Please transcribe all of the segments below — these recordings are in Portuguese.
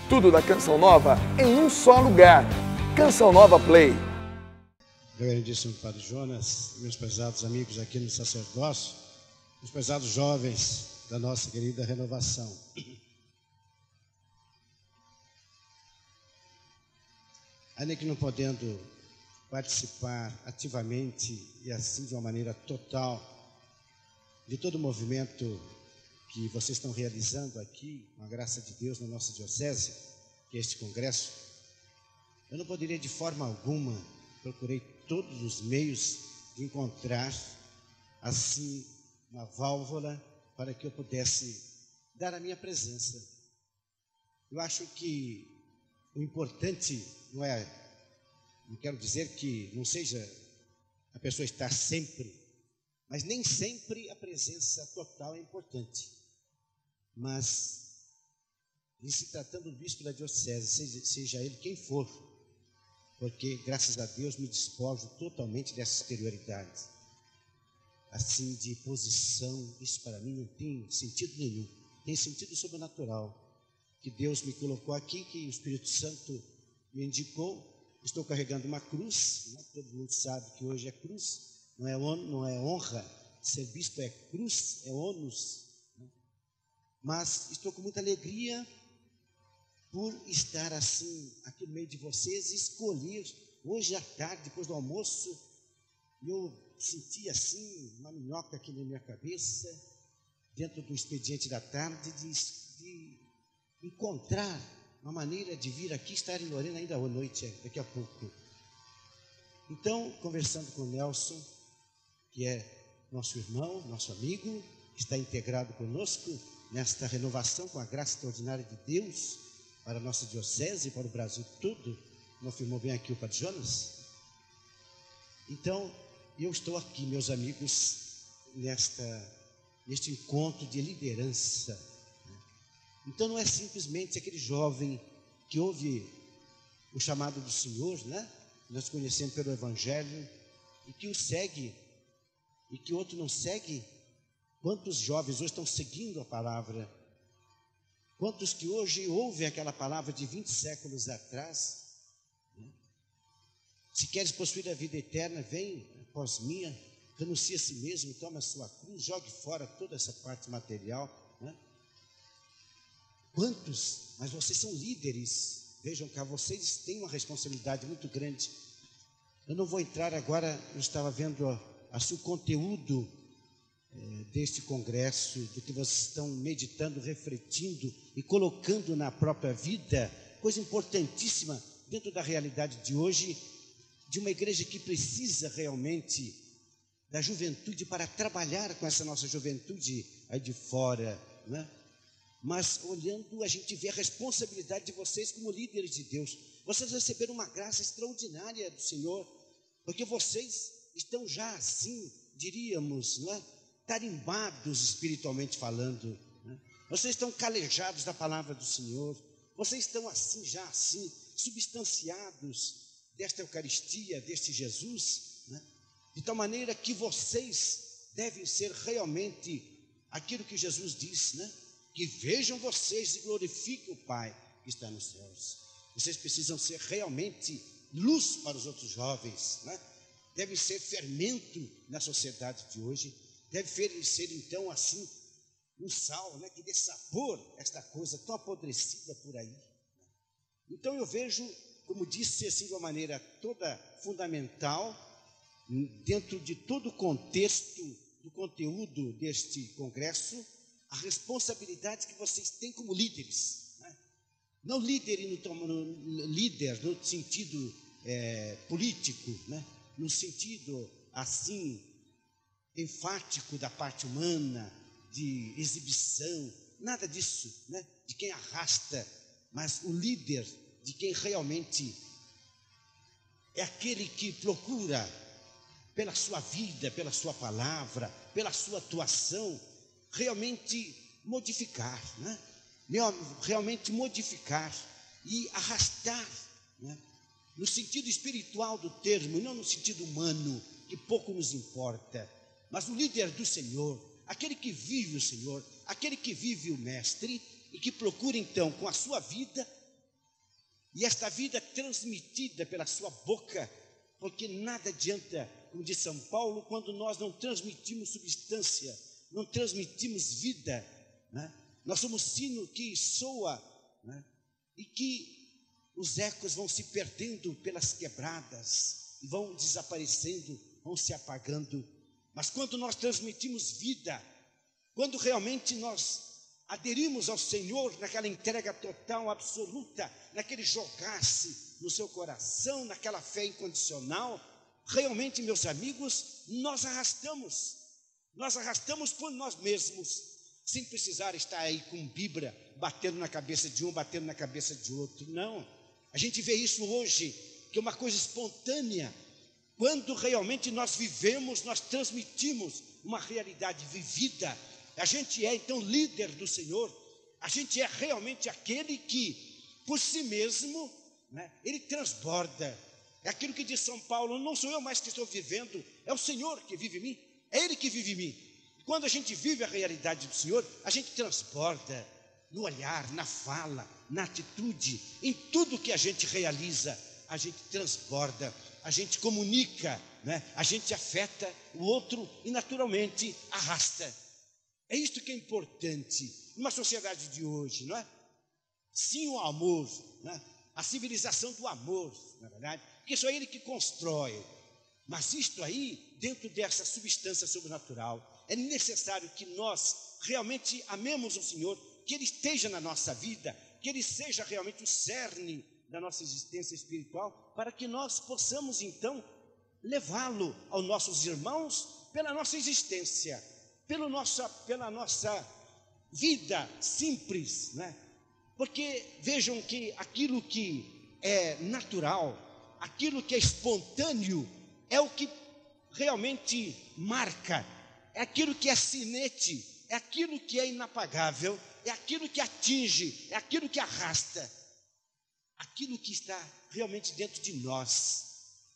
Tudo da Canção Nova em um só lugar. Canção Nova Play. Reverendíssimo Padre Jonas, meus prezados amigos aqui no sacerdócio, meus prezados jovens da nossa querida renovação. Ainda que não podendo participar ativamente e assim de uma maneira total de todo o movimento que vocês estão realizando aqui, com a graça de Deus na nossa diocese, que é este congresso, eu não poderia de forma alguma, procurei todos os meios de encontrar assim uma válvula para que eu pudesse dar a minha presença. Eu acho que o importante não quero dizer que não seja a pessoa estar sempre, mas nem sempre a presença total é importante. Mas, em se tratando do bispo da diocese, seja ele quem for, porque, graças a Deus, me despojo totalmente dessa exterioridade, assim, de posição. Isso para mim não tem sentido nenhum, tem sentido sobrenatural, que Deus me colocou aqui, que o Espírito Santo me indicou. Estou carregando uma cruz, né? Todo mundo sabe que hoje é cruz, não é honra, ser bispo é cruz, é ônus, né? Mas estou com muita alegria por estar assim, aqui no meio de vocês, e escolher, hoje à tarde, depois do almoço, eu senti assim, uma minhoca aqui na minha cabeça, dentro do expediente da tarde, de encontrar uma maneira de vir aqui, estar em Lorena ainda à noite, daqui a pouco. Então, conversando com o Nelson, que é nosso irmão, nosso amigo, que está integrado conosco nesta renovação com a graça extraordinária de Deus, para a nossa diocese e para o Brasil todo, como afirmou bem aqui o Padre Jonas. Então, eu estou aqui, meus amigos, neste encontro de liderança. Então, não é simplesmente aquele jovem que ouve o chamado do Senhor, né? Nós conhecemos pelo Evangelho, e que o segue, e que outro não segue. Quantos jovens hoje estão seguindo a palavra? Quantos que hoje ouvem aquela palavra de 20 séculos atrás? Se queres possuir a vida eterna, vem após minha, renuncie a si mesmo, tome a sua cruz, jogue fora toda essa parte material, né? Quantos? Mas vocês são líderes, vejam cá, vocês têm uma responsabilidade muito grande. Eu não vou entrar agora, eu estava vendo assim, o conteúdo deste congresso, do que vocês estão meditando, refletindo e colocando na própria vida, coisa importantíssima dentro da realidade de hoje, de uma igreja que precisa realmente da juventude para trabalhar com essa nossa juventude aí de fora, né? Mas olhando, a gente vê a responsabilidade de vocês como líderes de Deus. Vocês receberam uma graça extraordinária do Senhor, porque vocês estão já assim, diríamos, né, tarimbados espiritualmente falando, né? Vocês estão calejados da palavra do Senhor, vocês estão assim, já assim, substanciados desta Eucaristia, deste Jesus, né? De tal maneira que vocês devem ser realmente aquilo que Jesus disse, né? Que vejam vocês e glorifiquem o Pai que está nos céus. Vocês precisam ser realmente luz para os outros jovens, né? Devem ser fermento na sociedade de hoje, deve ser então assim um sal, né, que dê sabor a esta coisa tão apodrecida por aí. Então eu vejo, como disse assim de uma maneira toda fundamental, dentro de todo o contexto do conteúdo deste congresso, a responsabilidade que vocês têm como líderes, né? Não líder no sentido político, né? No sentido assim enfático da parte humana, de exibição, nada disso, né? De quem arrasta, mas o líder de quem realmente é aquele que procura, pela sua vida, pela sua palavra, pela sua atuação, realmente modificar, né? Realmente modificar e arrastar, né? No sentido espiritual do termo, não no sentido humano, que pouco nos importa, mas o líder do Senhor, aquele que vive o Senhor, aquele que vive o Mestre e que procura então com a sua vida E esta vida transmitida pela sua boca, porque nada adianta, como diz São Paulo, quando nós não transmitimos substância, não transmitimos vida, né? Nós somos sino que soa, né? E que os ecos vão se perdendo pelas quebradas, vão desaparecendo, vão se apagando. Mas quando nós transmitimos vida, quando realmente nós aderimos ao Senhor naquela entrega total, absoluta, naquele jogar-se no seu coração, naquela fé incondicional, realmente, meus amigos, nós arrastamos por nós mesmos, sem precisar estar aí com Bíblia, batendo na cabeça de um, batendo na cabeça de outro. Não, a gente vê isso hoje, que é uma coisa espontânea. Quando realmente nós vivemos, nós transmitimos uma realidade vivida. A gente é então líder do Senhor, a gente é realmente aquele que, por si mesmo, né, ele transborda. É aquilo que diz São Paulo: não sou eu mais que estou vivendo, é o Senhor que vive em mim, é Ele que vive em mim. Quando a gente vive a realidade do Senhor, a gente transborda no olhar, na fala, na atitude, em tudo que a gente realiza, a gente transborda, a gente comunica, né? A gente afeta o outro e naturalmente arrasta. É isto que é importante numa sociedade de hoje, não é? Sim, o amor, né? A civilização do amor, na verdade, porque isso é ele que constrói. Mas isto aí, dentro dessa substância sobrenatural, é necessário que nós realmente amemos o Senhor, que Ele esteja na nossa vida, que Ele seja realmente o cerne da nossa existência espiritual, para que nós possamos então levá-lo aos nossos irmãos pela nossa existência, pela nossa vida simples, né? Porque vejam que aquilo que é natural, aquilo que é espontâneo, é o que realmente marca, é aquilo que é sinete, é aquilo que é inapagável, é aquilo que atinge, é aquilo que arrasta, aquilo que está realmente dentro de nós.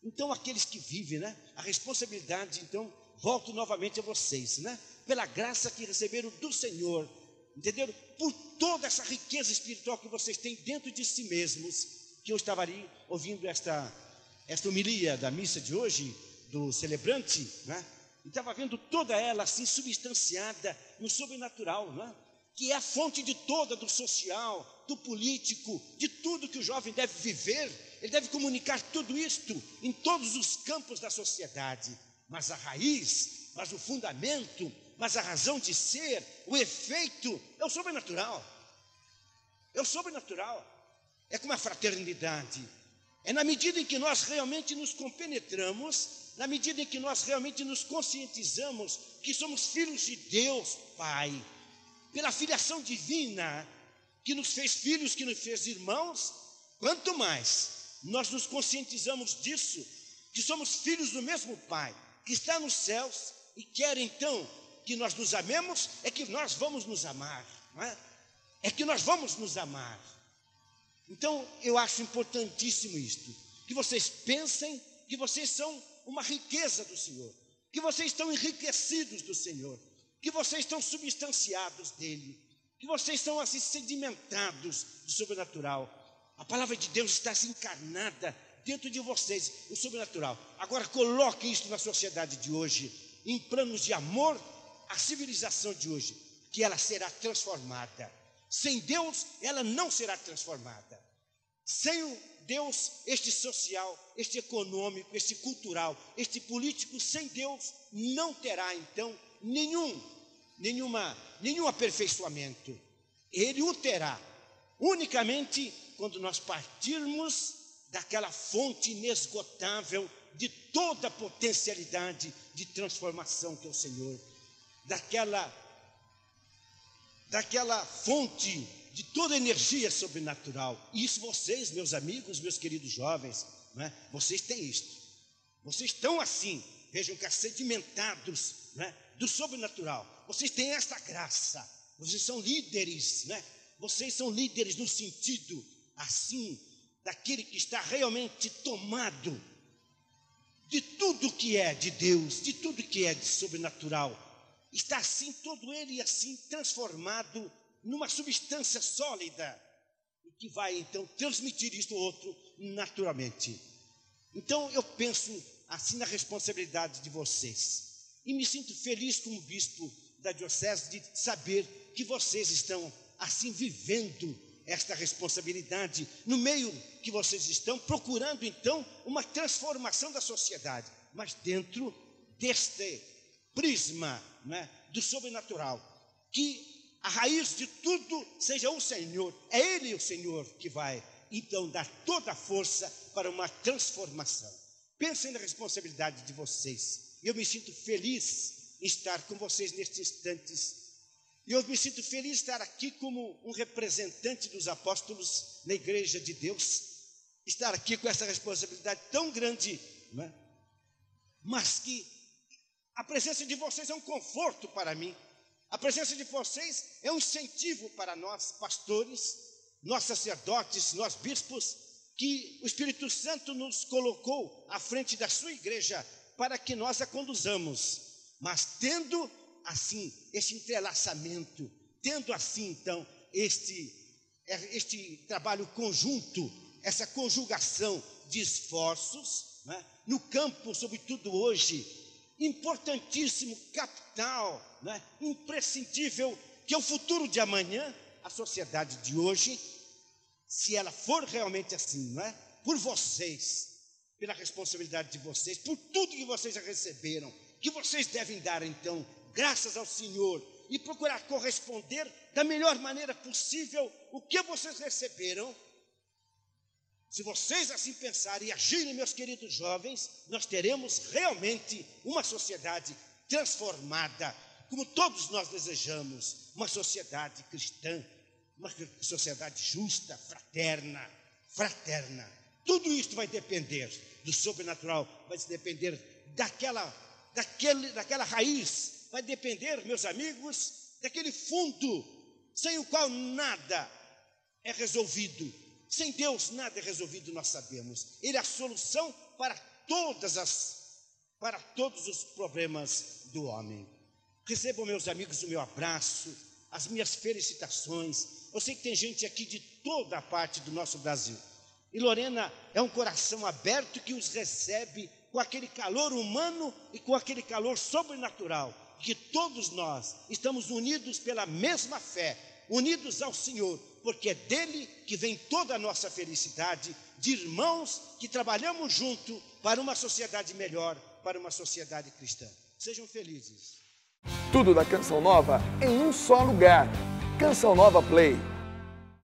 Então, aqueles que vivem, né? A responsabilidade, então, volto novamente a vocês, né? Pela graça que receberam do Senhor, entenderam? Por toda essa riqueza espiritual que vocês têm dentro de si mesmos, que eu estava ali ouvindo esta homilia da missa de hoje, do celebrante, né? E estava vendo toda ela assim substanciada no sobrenatural, né? Que é a fonte de toda, do social, do político, de tudo que o jovem deve viver. Ele deve comunicar tudo isto em todos os campos da sociedade. Mas a raiz, mas o fundamento, mas a razão de ser, o efeito, é o sobrenatural. É o sobrenatural. É como a fraternidade. É na medida em que nós realmente nos compenetramos, na medida em que nós realmente nos conscientizamos que somos filhos de Deus, Pai, pela filiação divina, que nos fez filhos, que nos fez irmãos, quanto mais nós nos conscientizamos disso, que somos filhos do mesmo Pai, que está nos céus e quer então que nós nos amemos, é que nós vamos nos amar, não é? É que nós vamos nos amar. Então, eu acho importantíssimo isto, que vocês pensem que vocês são uma riqueza do Senhor, que vocês estão enriquecidos do Senhor, que vocês estão substanciados dele, que vocês são assim sedimentados do sobrenatural. A palavra de Deus está assim encarnada dentro de vocês, o sobrenatural. Agora coloquem isso na sociedade de hoje, em planos de amor, a civilização de hoje, que ela será transformada. Sem Deus, ela não será transformada. Sem o Deus, este social, este econômico, este cultural, este político, sem Deus, não terá então nenhum aperfeiçoamento. Ele o terá unicamente quando nós partirmos daquela fonte inesgotável de toda a potencialidade de transformação que é o Senhor, daquela fonte de toda a energia sobrenatural. E isso vocês, meus amigos, meus queridos jovens, não é? Vocês têm isto. Vocês estão assim, vejam que sedimentados, não é? Do sobrenatural. Vocês têm esta graça. Vocês são líderes, né? Vocês são líderes no sentido assim daquele que está realmente tomado de tudo que é de Deus, de tudo que é de sobrenatural. Está assim todo ele assim transformado numa substância sólida. que vai, então, transmitir isso ao outro naturalmente. Então, eu penso assim na responsabilidade de vocês. E me sinto feliz como bispo da diocese de saber que vocês estão, assim, vivendo esta responsabilidade no meio que vocês estão, procurando, então, uma transformação da sociedade, mas dentro deste prisma, né, do sobrenatural, que a raiz de tudo seja o Senhor. É Ele o Senhor que vai, então, dar toda a força para uma transformação. Pensem na responsabilidade de vocês. Eu me sinto feliz em estar com vocês nestes instantes. E eu me sinto feliz de estar aqui como um representante dos apóstolos na Igreja de Deus. Estar aqui com essa responsabilidade tão grande, né? Mas que a presença de vocês é um conforto para mim. A presença de vocês é um incentivo para nós, pastores, nós sacerdotes, nós bispos, que o Espírito Santo nos colocou à frente da sua igreja para que nós a conduzamos. Mas tendo assim este entrelaçamento, tendo assim então este trabalho conjunto, essa conjugação de esforços, né, no campo, sobretudo hoje, importantíssimo, capital, né, imprescindível, que é o futuro de amanhã, a sociedade de hoje, se ela for realmente assim, não é? Por vocês, pela responsabilidade de vocês, por tudo que vocês já receberam, que vocês devem dar então, graças ao Senhor, e procurar corresponder da melhor maneira possível o que vocês receberam. Se vocês assim pensarem e agirem, meus queridos jovens, nós teremos realmente uma sociedade transformada, como todos nós desejamos, uma sociedade cristã, uma sociedade justa, fraterna. Tudo isso vai depender do sobrenatural, vai depender daquela raiz, vai depender, meus amigos, daquele fundo sem o qual nada é resolvido. Sem Deus nada é resolvido, nós sabemos. Ele é a solução para todos os problemas do homem. Recebam, meus amigos, o meu abraço, as minhas felicitações. Eu sei que tem gente aqui de toda a parte do nosso Brasil. E Lorena é um coração aberto que os recebe com aquele calor humano e com aquele calor sobrenatural. Que todos nós estamos unidos pela mesma fé, unidos ao Senhor, porque é dele que vem toda a nossa felicidade, de irmãos que trabalhamos junto para uma sociedade melhor, para uma sociedade cristã. Sejam felizes. Tudo da Canção Nova em um só lugar. Canção Nova Play.